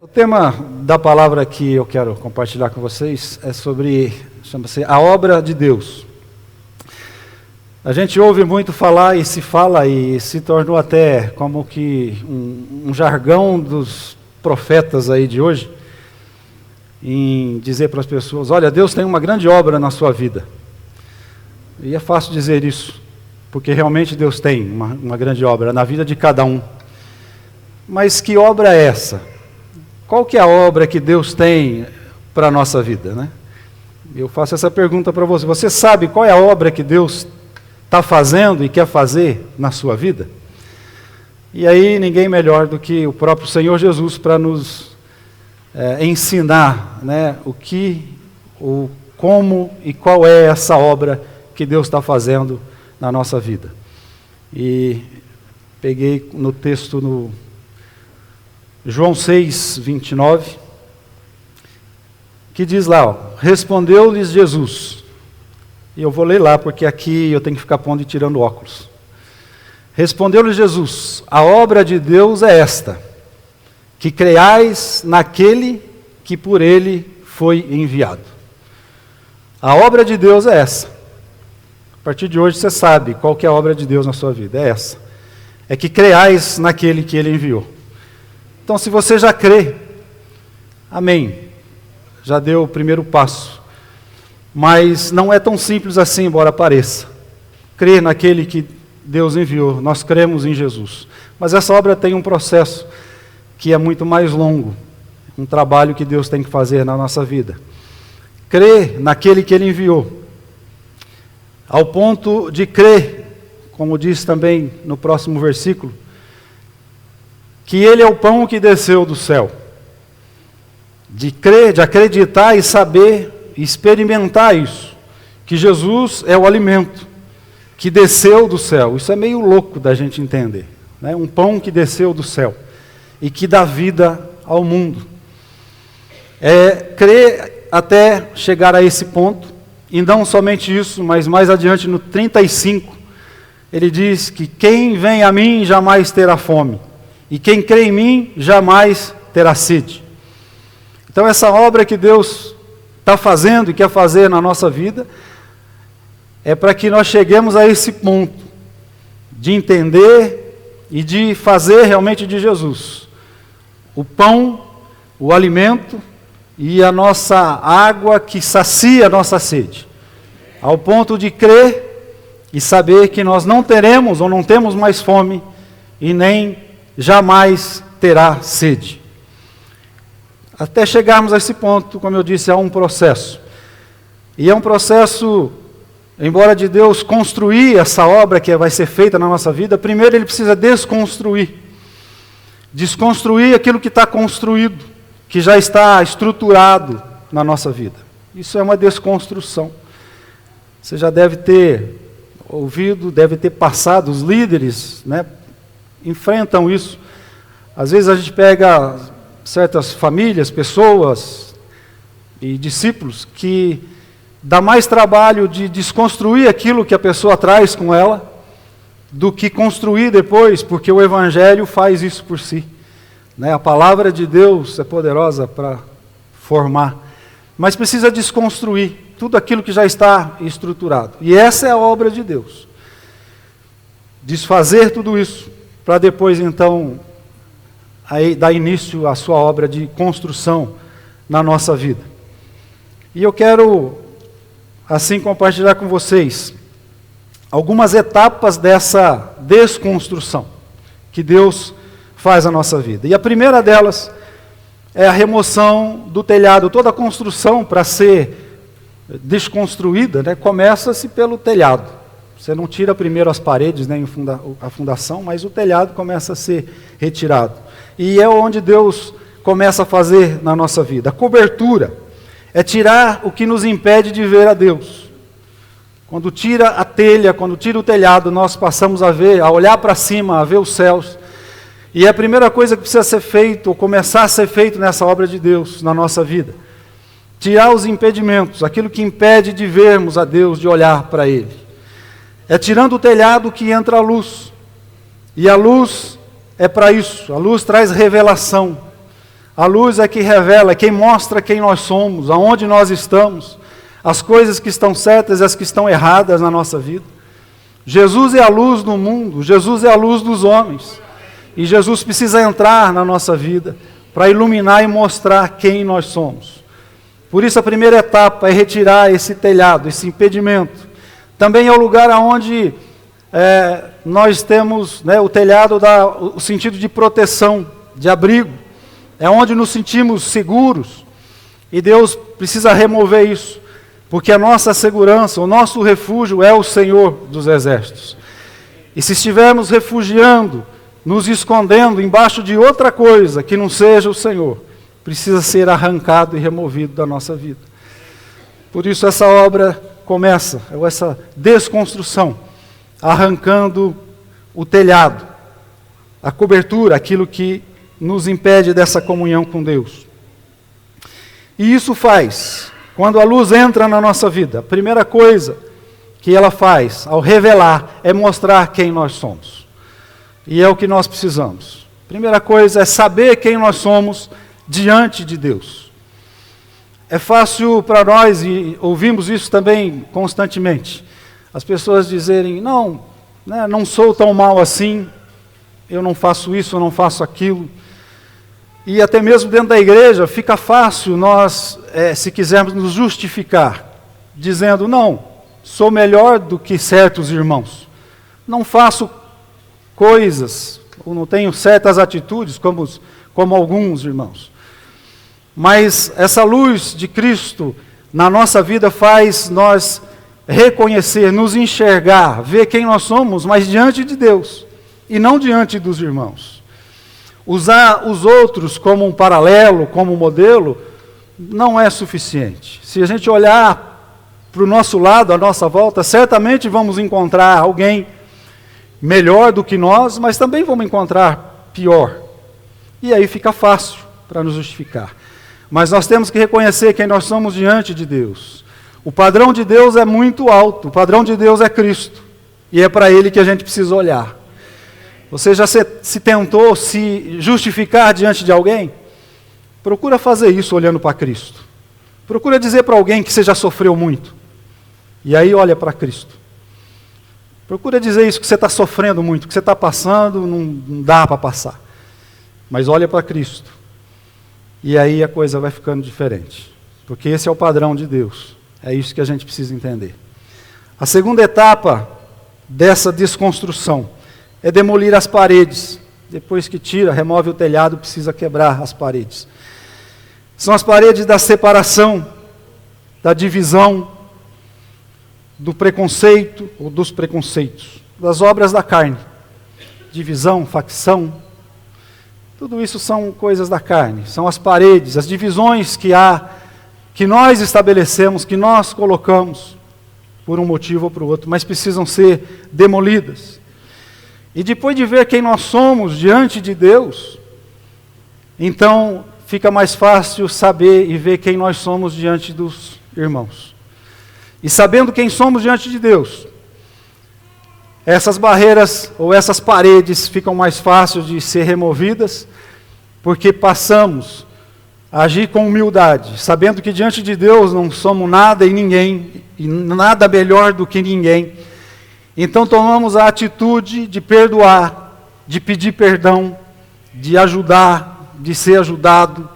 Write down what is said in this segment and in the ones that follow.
O tema da palavra que eu quero compartilhar com vocês é sobre, chama-se a obra de Deus. A gente ouve muito falar e se tornou até como que um jargão dos profetas aí de hoje, em dizer para as pessoas, olha, Deus tem uma grande obra na sua vida. E é fácil dizer isso, porque realmente Deus tem uma grande obra na vida de cada um. Mas que obra é essa? Qual que é a obra que Deus tem para a nossa vida, né? Eu faço essa pergunta para você. Você sabe qual é a obra que Deus está fazendo e quer fazer na sua vida? E aí ninguém melhor do que o próprio Senhor Jesus para nos ensinar, né, como e qual é essa obra que Deus está fazendo na nossa vida. E peguei no texto no João 6, 29, que diz lá, respondeu-lhes Jesus, e eu vou ler lá, porque aqui eu tenho que ficar pondo e tirando óculos. Respondeu-lhes Jesus, a obra de Deus é esta, que creiais naquele que por ele foi enviado. A obra de Deus é essa. A partir de hoje você sabe qual que é a obra de Deus na sua vida, é essa. É que creiais naquele que ele enviou. Então, se você já crê, amém, já deu o primeiro passo. Mas não é tão simples assim, embora pareça. Crer naquele que Deus enviou, nós cremos em Jesus. Mas essa obra tem um processo que é muito mais longo, um trabalho que Deus tem que fazer na nossa vida. Crer naquele que Ele enviou, ao ponto de crer, como diz também no próximo versículo, que Ele é o pão que desceu do céu. De crer, de acreditar e saber, experimentar isso. Que Jesus é o alimento que desceu do céu. Isso é meio louco da gente entender, né? Um pão que desceu do céu e que dá vida ao mundo. Crer até chegar a esse ponto, e não somente isso, mas mais adiante no 35, ele diz que quem vem a mim jamais terá fome. E quem crê em mim, jamais terá sede. Então essa obra que Deus está fazendo e quer fazer na nossa vida, é para que nós cheguemos a esse ponto, de entender e de fazer realmente de Jesus o pão, o alimento e a nossa água que sacia a nossa sede. Ao ponto de crer e saber que nós não teremos ou não temos mais fome e nem jamais terá sede. Até chegarmos a esse ponto, como eu disse, há um processo. E é um processo, embora de Deus construir essa obra que vai ser feita na nossa vida, primeiro Ele precisa desconstruir aquilo que está construído, que já está estruturado na nossa vida. Isso é uma desconstrução. Você já deve ter ouvido, deve ter passado, os líderes, né, enfrentam isso. Às vezes a gente pega certas famílias, pessoas e discípulos que dá mais trabalho de desconstruir aquilo que a pessoa traz com ela do que construir depois, porque o Evangelho faz isso por si, né? A palavra de Deus é poderosa para formar, mas precisa desconstruir tudo aquilo que já está estruturado. E essa é a obra de Deus. Desfazer tudo isso, para depois, então, aí dar início à sua obra de construção na nossa vida. E eu quero, assim, compartilhar com vocês algumas etapas dessa desconstrução que Deus faz na nossa vida. E a primeira delas é a remoção do telhado. Toda a construção, para ser desconstruída, né, começa-se pelo telhado. Você não tira primeiro as paredes, nem a fundação, mas o telhado começa a ser retirado. E é onde Deus começa a fazer na nossa vida. A cobertura é tirar o que nos impede de ver a Deus. Quando tira a telha, quando tira o telhado, nós passamos a olhar para cima, a ver os céus. E é a primeira coisa que precisa ser feito, ou começar a ser feito nessa obra de Deus, na nossa vida. Tirar os impedimentos, aquilo que impede de vermos a Deus, de olhar para Ele. É tirando o telhado que entra a luz. E a luz é para isso. A luz traz revelação. A luz é que revela, quem mostra quem nós somos, aonde nós estamos, as coisas que estão certas e as que estão erradas na nossa vida. Jesus é a luz do mundo, Jesus é a luz dos homens. E Jesus precisa entrar na nossa vida para iluminar e mostrar quem nós somos. Por isso a primeira etapa é retirar esse telhado, esse impedimento. Também é o lugar onde nós temos, o telhado dá o sentido de proteção, de abrigo. É onde nos sentimos seguros. E Deus precisa remover isso. Porque a nossa segurança, o nosso refúgio é o Senhor dos Exércitos. E se estivermos refugiando, nos escondendo embaixo de outra coisa que não seja o Senhor, precisa ser arrancado e removido da nossa vida. Por isso essa obra começa, essa desconstrução, arrancando o telhado, a cobertura, aquilo que nos impede dessa comunhão com Deus. E isso faz, quando a luz entra na nossa vida, a primeira coisa que ela faz, ao revelar, é mostrar quem nós somos. E é o que nós precisamos. Primeira coisa é saber quem nós somos diante de Deus. É fácil para nós, e ouvimos isso também constantemente, as pessoas dizerem, não sou tão mal assim, eu não faço isso, eu não faço aquilo. E até mesmo dentro da igreja fica fácil nós, se quisermos nos justificar, dizendo, não, sou melhor do que certos irmãos. Não faço coisas, ou não tenho certas atitudes como alguns irmãos. Mas essa luz de Cristo na nossa vida faz nós reconhecer, nos enxergar, ver quem nós somos, mas diante de Deus, e não diante dos irmãos. Usar os outros como um paralelo, como um modelo, não é suficiente. Se a gente olhar para o nosso lado, à nossa volta, certamente vamos encontrar alguém melhor do que nós, mas também vamos encontrar pior. E aí fica fácil para nos justificar. Mas nós temos que reconhecer quem nós somos diante de Deus. O padrão de Deus é muito alto, o padrão de Deus é Cristo. E é para Ele que a gente precisa olhar. Você já se tentou se justificar diante de alguém? Procura fazer isso olhando para Cristo. Procura dizer para alguém que você já sofreu muito. E aí olha para Cristo. Procura dizer isso, que você está sofrendo muito, que você está passando, não dá para passar. Mas olha para Cristo. E aí a coisa vai ficando diferente. Porque esse é o padrão de Deus. É isso que a gente precisa entender. A segunda etapa dessa desconstrução é demolir as paredes. Depois que tira, remove o telhado, precisa quebrar as paredes. São as paredes da separação, da divisão, do preconceito ou dos preconceitos, das obras da carne. Divisão, facção, tudo isso são coisas da carne, são as paredes, as divisões que há, que nós estabelecemos, que nós colocamos, por um motivo ou por outro, mas precisam ser demolidas. E depois de ver quem nós somos diante de Deus, então fica mais fácil saber e ver quem nós somos diante dos irmãos. E sabendo quem somos diante de Deus, essas barreiras ou essas paredes ficam mais fáceis de ser removidas, porque passamos a agir com humildade, sabendo que diante de Deus não somos nada e ninguém, e nada melhor do que ninguém. Então tomamos a atitude de perdoar, de pedir perdão, de ajudar, de ser ajudado,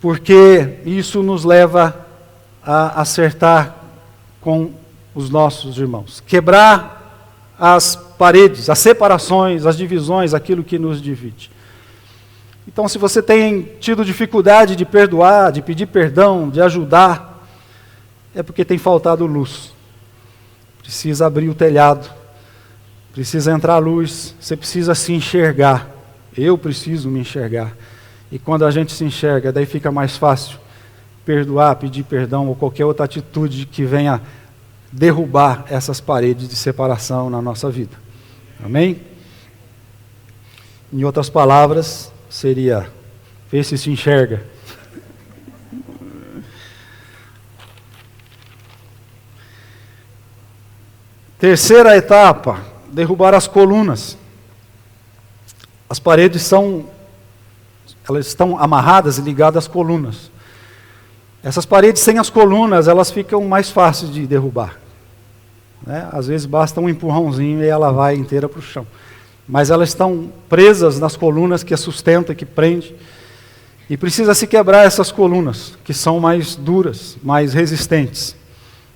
porque isso nos leva a acertar com os nossos irmãos. Quebrar as paredes, as separações, as divisões, aquilo que nos divide. Então, se você tem tido dificuldade de perdoar, de pedir perdão, de ajudar, é porque tem faltado luz. Precisa abrir o telhado, precisa entrar a luz, você precisa se enxergar. Eu preciso me enxergar. E quando a gente se enxerga, daí fica mais fácil perdoar, pedir perdão ou qualquer outra atitude que venha derrubar essas paredes de separação na nossa vida. Amém? Em outras palavras, seria ver se enxerga. Terceira etapa, derrubar as colunas. As paredes elas estão amarradas e ligadas às colunas. Essas paredes sem as colunas, elas ficam mais fáceis de derrubar. Né? Às vezes basta um empurrãozinho e ela vai inteira para o chão. Mas elas estão presas nas colunas que a sustenta, que prende. E precisa se quebrar essas colunas, que são mais duras, mais resistentes.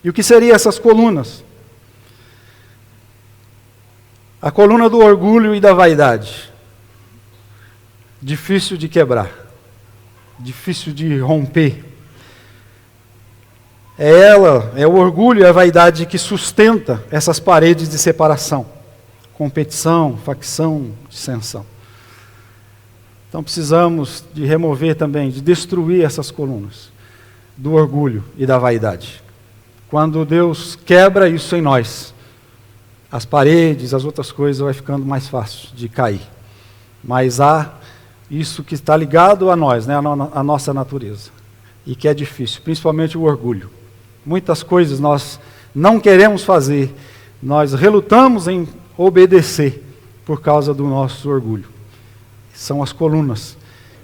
E o que seriam essas colunas? A coluna do orgulho e da vaidade. Difícil de quebrar. Difícil de romper. É o orgulho e a vaidade que sustenta essas paredes de separação. Competição, facção, dissensão. Então precisamos de remover também, de destruir essas colunas do orgulho e da vaidade. Quando Deus quebra isso em nós, as paredes, as outras coisas vai ficando mais fácil de cair. Mas há isso que está ligado a nós, né, a nossa natureza, e que é difícil, principalmente o orgulho. Muitas coisas nós não queremos fazer, nós relutamos em obedecer por causa do nosso orgulho. São as colunas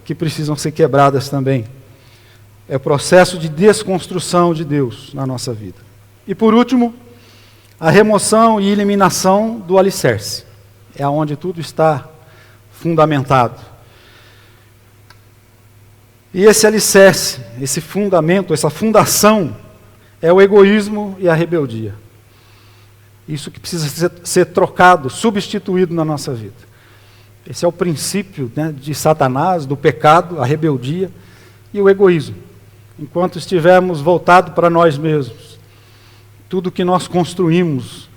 que precisam ser quebradas também. É o processo de desconstrução de Deus na nossa vida. E por último, a remoção e eliminação do alicerce. É onde tudo está fundamentado. E esse alicerce, esse fundamento, essa fundação, é o egoísmo e a rebeldia. Isso que precisa ser trocado, substituído na nossa vida. Esse é o princípio, né, de Satanás, do pecado, a rebeldia e o egoísmo. Enquanto estivermos voltados para nós mesmos, tudo que nós construímos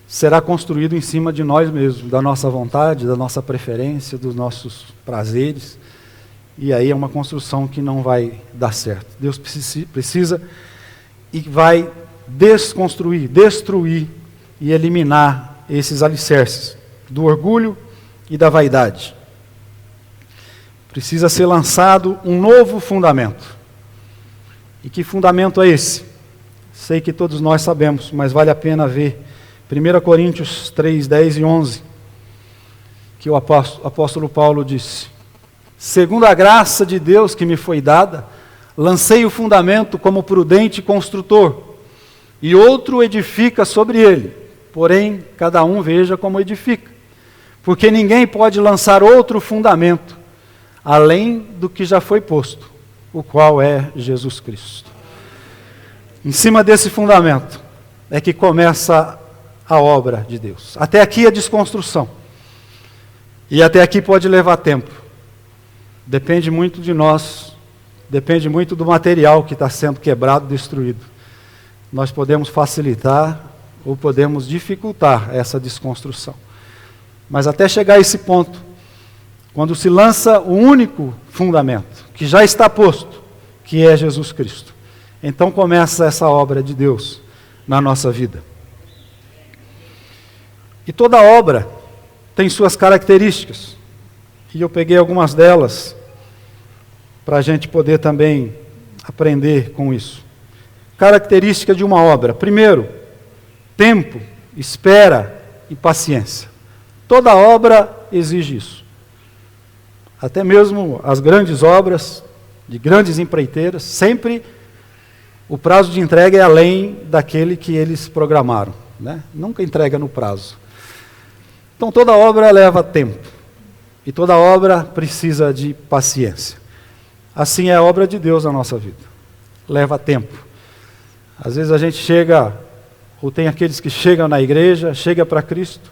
será construído em cima de nós mesmos, da nossa vontade, da nossa preferência, dos nossos prazeres. E aí é uma construção que não vai dar certo. Deus precisa e vai desconstruir, destruir e eliminar esses alicerces do orgulho e da vaidade. Precisa ser lançado um novo fundamento. E que fundamento é esse? Sei que todos nós sabemos, mas vale a pena ver 1 Coríntios 3, 10 e 11, que o apóstolo Paulo disse: segundo a graça de Deus que me foi dada, lancei o fundamento como prudente construtor, e outro edifica sobre ele, porém cada um veja como edifica. Porque ninguém pode lançar outro fundamento, além do que já foi posto, o qual é Jesus Cristo. Em cima desse fundamento é que começa a obra de Deus. Até aqui a desconstrução. E até aqui pode levar tempo. Depende muito de nós, depende muito do material que está sendo quebrado, destruído. Nós podemos facilitar ou podemos dificultar essa desconstrução. Mas até chegar a esse ponto, quando se lança o único fundamento, que já está posto, que é Jesus Cristo, então começa essa obra de Deus na nossa vida. E toda obra tem suas características, e eu peguei algumas delas para a gente poder também aprender com isso. Característica de uma obra: primeiro, tempo, espera e paciência. Toda obra exige isso. Até mesmo as grandes obras, de grandes empreiteiras, sempre o prazo de entrega é além daquele que eles programaram, né? Nunca entrega no prazo. Então toda obra leva tempo. E toda obra precisa de paciência. Assim é a obra de Deus na nossa vida. Leva tempo. Às vezes a gente chega, ou tem aqueles que chegam na igreja, chega para Cristo,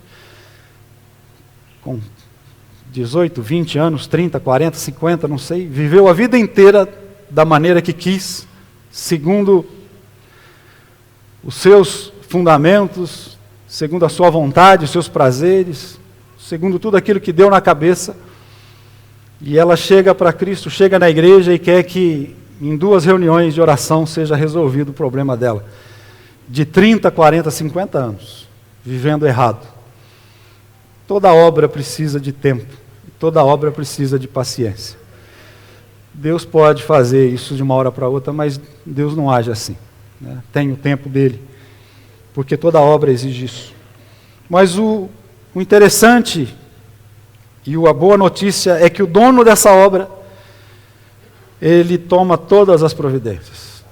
com 18, 20 anos, 30, 40, 50, não sei, viveu a vida inteira da maneira que quis, segundo os seus fundamentos, segundo a sua vontade, os seus prazeres, segundo tudo aquilo que deu na cabeça, e ela chega para Cristo, chega na igreja e quer que em 2 reuniões de oração seja resolvido o problema dela, de 30, 40, 50 anos, vivendo errado. Toda obra precisa de tempo, toda obra precisa de paciência. Deus pode fazer isso de uma hora para outra, mas Deus não age assim, né? Tem o tempo dele, porque toda obra exige isso. Mas o interessante e a boa notícia é que o dono dessa obra, Ele toma todas as providências.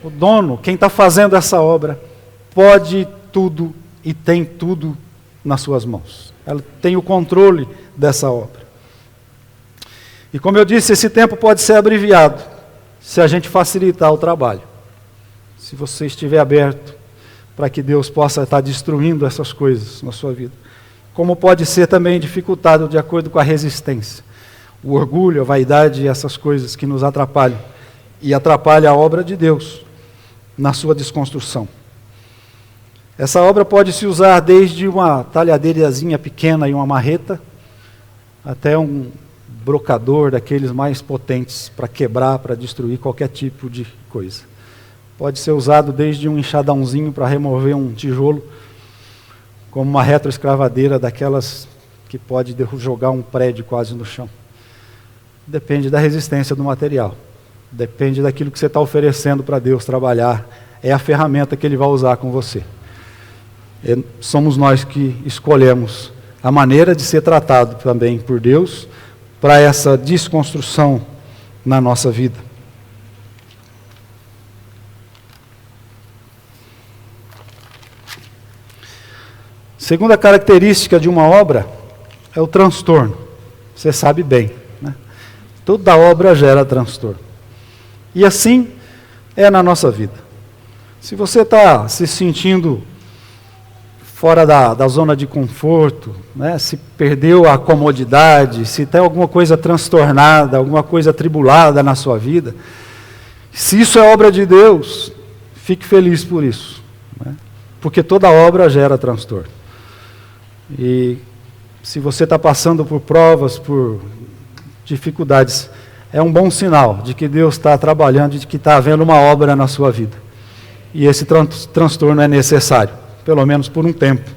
O dono, quem está fazendo essa obra, pode tudo e tem tudo nas suas mãos. Ela tem o controle dessa obra. E como eu disse, esse tempo pode ser abreviado se a gente facilitar o trabalho. Se você estiver aberto para que Deus possa estar destruindo essas coisas na sua vida. Como pode ser também dificultado de acordo com a resistência. O orgulho, a vaidade e essas coisas que nos atrapalham. E atrapalham a obra de Deus na sua desconstrução. Essa obra pode se usar desde uma talhadeirazinha pequena e uma marreta, até um brocador daqueles mais potentes para quebrar, para destruir qualquer tipo de coisa. Pode ser usado desde um enxadãozinho para remover um tijolo, como uma retroescavadeira daquelas que pode jogar um prédio quase no chão. Depende da resistência do material. Depende daquilo que você está oferecendo para Deus trabalhar. É a ferramenta que Ele vai usar com você. Somos nós que escolhemos a maneira de ser tratado também por Deus para essa desconstrução na nossa vida. Segunda característica de uma obra é o transtorno. Você sabe bem, né? Toda obra gera transtorno. E assim é na nossa vida. Se você está se sentindo fora da zona de conforto, né? Se perdeu a comodidade, se tem alguma coisa transtornada, alguma coisa atribulada na sua vida, se isso é obra de Deus, fique feliz por isso, né? Porque toda obra gera transtorno. E se você está passando por provas, por dificuldades, é um bom sinal de que Deus está trabalhando, de que está havendo uma obra na sua vida. E esse transtorno é necessário, pelo menos por um tempo.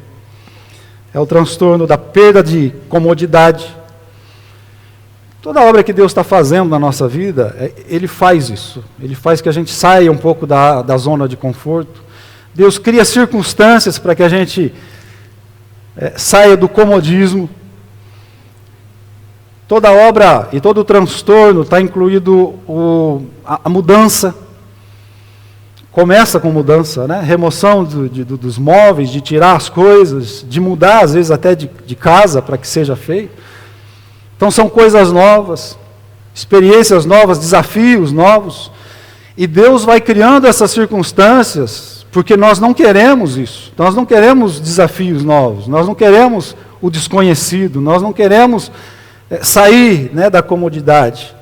É o transtorno da perda de comodidade. Toda obra que Deus está fazendo na nossa vida, Ele faz isso. Ele faz que a gente saia um pouco da zona de conforto. Deus cria circunstâncias para que a gente saia do comodismo. Toda obra e todo o transtorno está incluído a mudança. Começa com mudança, né? Remoção dos móveis, de tirar as coisas, de mudar às vezes até de casa para que seja feito. Então são coisas novas, experiências novas, desafios novos. E Deus vai criando essas circunstâncias porque nós não queremos isso. Nós não queremos desafios novos, nós não queremos o desconhecido, nós não queremos sair, né, da comodidade.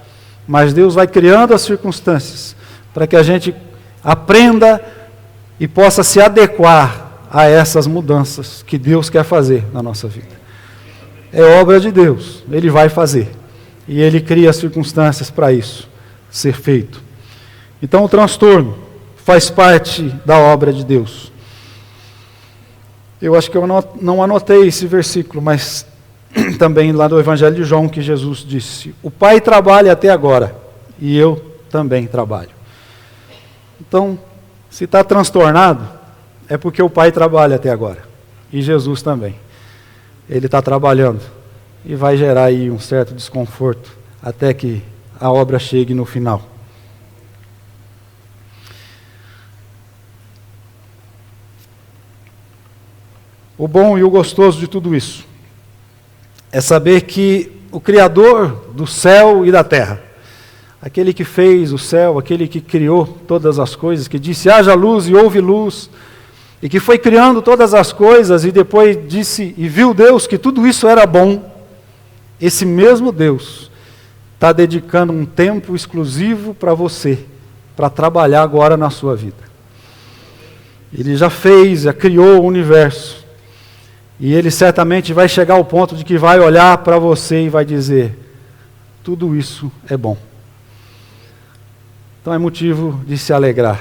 Mas Deus vai criando as circunstâncias para que a gente aprenda e possa se adequar a essas mudanças que Deus quer fazer na nossa vida. É obra de Deus, Ele vai fazer. E Ele cria as circunstâncias para isso ser feito. Então o transtorno faz parte da obra de Deus. Eu acho que eu não anotei esse versículo, mas também lá do Evangelho de João, que Jesus disse: o Pai trabalha até agora, e eu também trabalho. Então, se está transtornado, é porque o Pai trabalha até agora. E Jesus também. Ele está trabalhando. E vai gerar aí um certo desconforto, até que a obra chegue no final. O bom e o gostoso de tudo isso é saber que o Criador do céu e da terra, aquele que fez o céu, aquele que criou todas as coisas, que disse haja luz e houve luz, e que foi criando todas as coisas e depois disse e viu Deus que tudo isso era bom, esse mesmo Deus está dedicando um tempo exclusivo para você, para trabalhar agora na sua vida. Ele já fez, já criou o universo. E Ele certamente vai chegar ao ponto de que vai olhar para você e vai dizer: tudo isso é bom. Então é motivo de se alegrar.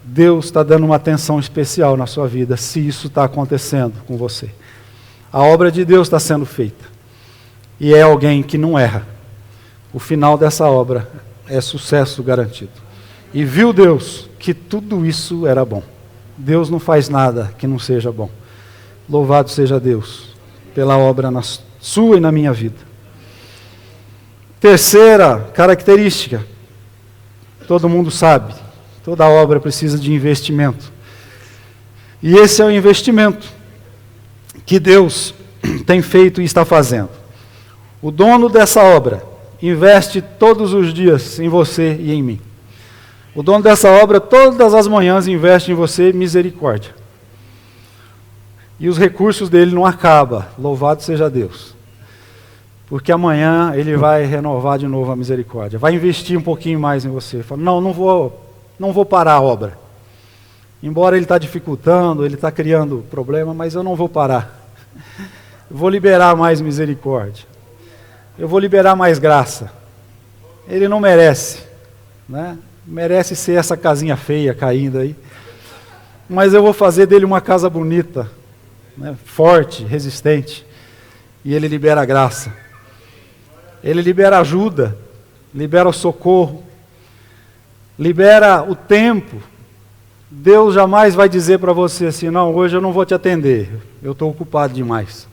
Deus está dando uma atenção especial na sua vida, se isso está acontecendo com você. A obra de Deus está sendo feita. E é alguém que não erra. O final dessa obra é sucesso garantido. E viu Deus que tudo isso era bom. Deus não faz nada que não seja bom. Louvado seja Deus pela obra na sua e na minha vida. Terceira característica todo mundo sabe, toda obra precisa de investimento. E esse é o investimento que Deus tem feito e está fazendo. O dono dessa obra investe todos os dias em você e em mim. O dono dessa obra, todas as manhãs, investe em você misericórdia. E os recursos dele não acabam, louvado seja Deus. Porque amanhã ele vai renovar de novo a misericórdia, vai investir um pouquinho mais em você. Fala, não vou parar a obra. Embora ele está dificultando, ele está criando problema, mas eu não vou parar. Eu vou liberar mais misericórdia. Eu vou liberar mais graça. Ele não merece, né? Merece ser essa casinha feia caindo aí. Mas eu vou fazer dele uma casa bonita, né? Forte, resistente. E ele libera a graça. Ele libera ajuda, libera o socorro, libera o tempo. Deus jamais vai dizer para você assim, não, hoje eu não vou te atender, eu estou ocupado demais.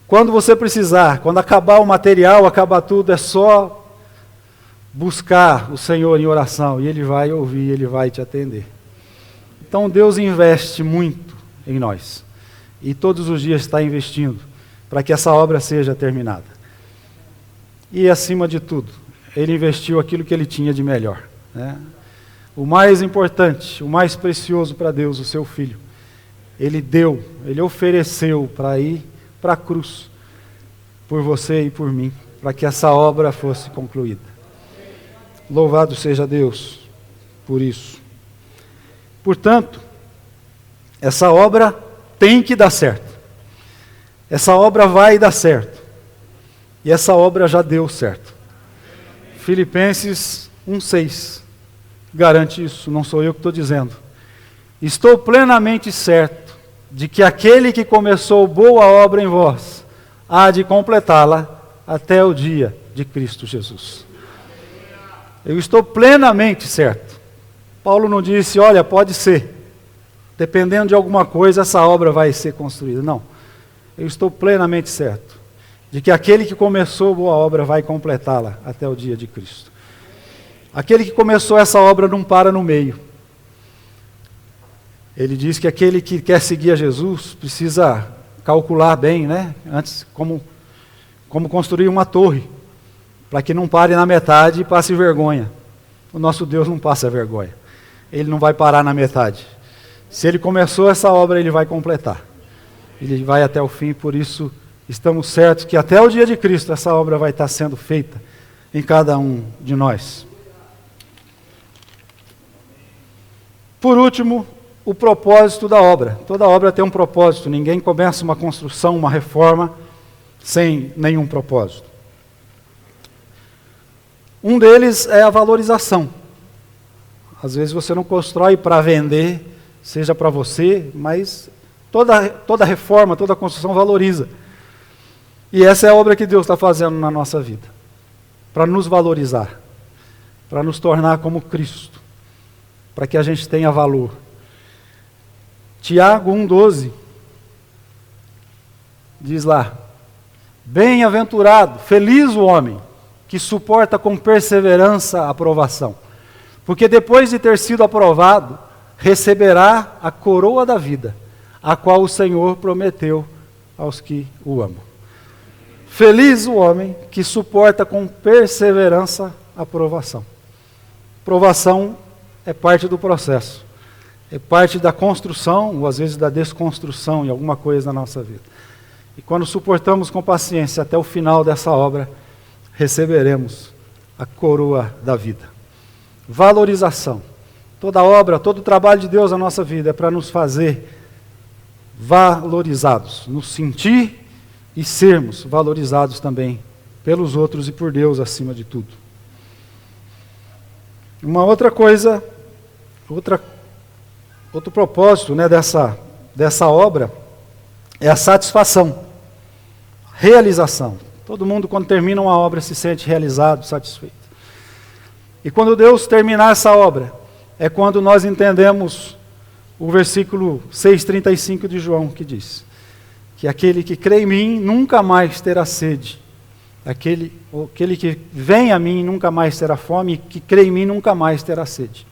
Quando você precisar, quando acabar o material, acabar tudo, é só buscar o Senhor em oração, e Ele vai ouvir, Ele vai te atender. Então Deus investe muito em nós, e todos os dias está investindo, para que essa obra seja terminada. E acima de tudo, Ele investiu aquilo que Ele tinha de melhor, né? O mais importante, o mais precioso para Deus, o seu Filho. Ele deu, Ele ofereceu para ir para a cruz, por você e por mim, para que essa obra fosse concluída. Louvado seja Deus por isso. Portanto, essa obra tem que dar certo. Essa obra vai dar certo. E essa obra já deu certo. Filipenses 1,6 garante isso, não sou eu que estou dizendo. Estou plenamente certo de que aquele que começou boa obra em vós, há de completá-la até o dia de Cristo Jesus. Eu estou plenamente certo. Paulo não disse, olha, pode ser. Dependendo de alguma coisa, essa obra vai ser construída. Não. Eu estou plenamente certo de que aquele que começou boa obra vai completá-la até o dia de Cristo. Aquele que começou essa obra não para no meio. Ele diz que aquele que quer seguir a Jesus precisa calcular bem, né? Antes, como construir uma torre, para que não pare na metade e passe vergonha. O nosso Deus não passa vergonha. Ele não vai parar na metade. Se Ele começou essa obra, Ele vai completar. Ele vai até o fim, por isso estamos certos que até o dia de Cristo essa obra vai estar sendo feita em cada um de nós. Por último, o propósito da obra. Toda obra tem um propósito. Ninguém começa uma construção, uma reforma, sem nenhum propósito. Um deles é a valorização. Às vezes você não constrói para vender, seja para você, mas toda reforma, toda construção valoriza. E essa é a obra que Deus está fazendo na nossa vida. Para nos valorizar. Para nos tornar como Cristo. Para que a gente tenha valor. Tiago 1,12 diz lá, bem-aventurado, feliz o homem que suporta com perseverança a aprovação, porque depois de ter sido aprovado, receberá a coroa da vida, a qual o Senhor prometeu aos que o amam. Feliz o homem que suporta com perseverança a aprovação. Provação é parte do processo, é parte da construção, ou às vezes da desconstrução em alguma coisa na nossa vida. E quando suportamos com paciência até o final dessa obra, receberemos a coroa da vida. Valorização. Toda obra, todo o trabalho de Deus na nossa vida é para nos fazer valorizados, nos sentir e sermos valorizados também pelos outros e por Deus acima de tudo. Uma outra coisa, outro propósito, né, dessa obra é a satisfação, realização. Todo mundo, quando termina uma obra, se sente realizado, satisfeito. E quando Deus terminar essa obra, é quando nós entendemos o versículo 6,35 de João, que diz que aquele que crê em mim nunca mais terá sede. Aquele que vem a mim nunca mais terá fome, e que crê em mim nunca mais terá sede.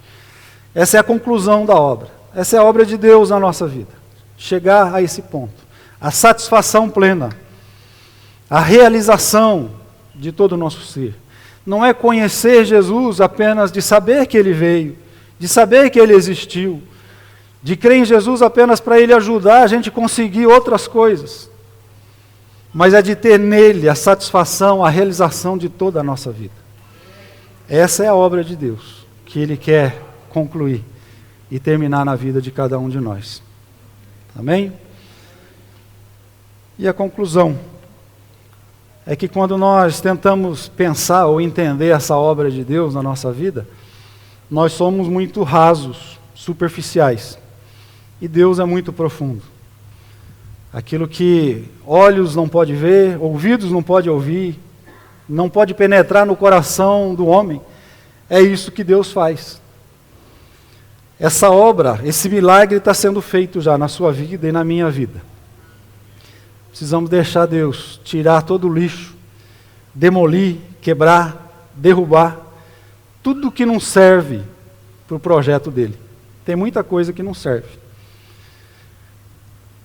Essa é a conclusão da obra. Essa é a obra de Deus na nossa vida. Chegar a esse ponto. A satisfação plena. A realização de todo o nosso ser. Não é conhecer Jesus apenas de saber que Ele veio, de saber que Ele existiu, de crer em Jesus apenas para Ele ajudar a gente a conseguir outras coisas. Mas é de ter nele a satisfação, a realização de toda a nossa vida. Essa é a obra de Deus, que Ele quer concluir e terminar na vida de cada um de nós. Amém? E a conclusão é que quando nós tentamos pensar ou entender essa obra de Deus na nossa vida, nós somos muito rasos, superficiais. E Deus é muito profundo. Aquilo que olhos não podem ver, ouvidos não podem ouvir, não pode penetrar no coração do homem, é isso que Deus faz. Essa obra, esse milagre está sendo feito já na sua vida e na minha vida. Precisamos deixar Deus tirar todo o lixo, demolir, quebrar, derrubar, tudo que não serve para o projeto dele. Tem muita coisa que não serve.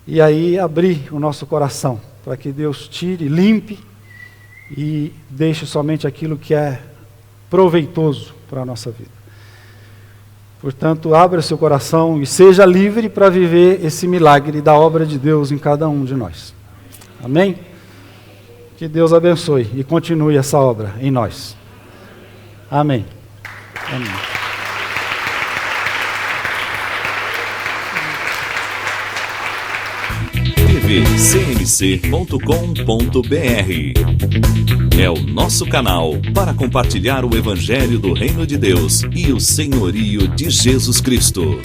E aí abrir o nosso coração para que Deus tire, limpe e deixe somente aquilo que é proveitoso para a nossa vida. Portanto, abra seu coração e seja livre para viver esse milagre da obra de Deus em cada um de nós. Amém? Que Deus abençoe e continue essa obra em nós. Amém. Amém. tvcmc.com.br é o nosso canal para compartilhar o Evangelho do Reino de Deus e o senhorio de Jesus Cristo.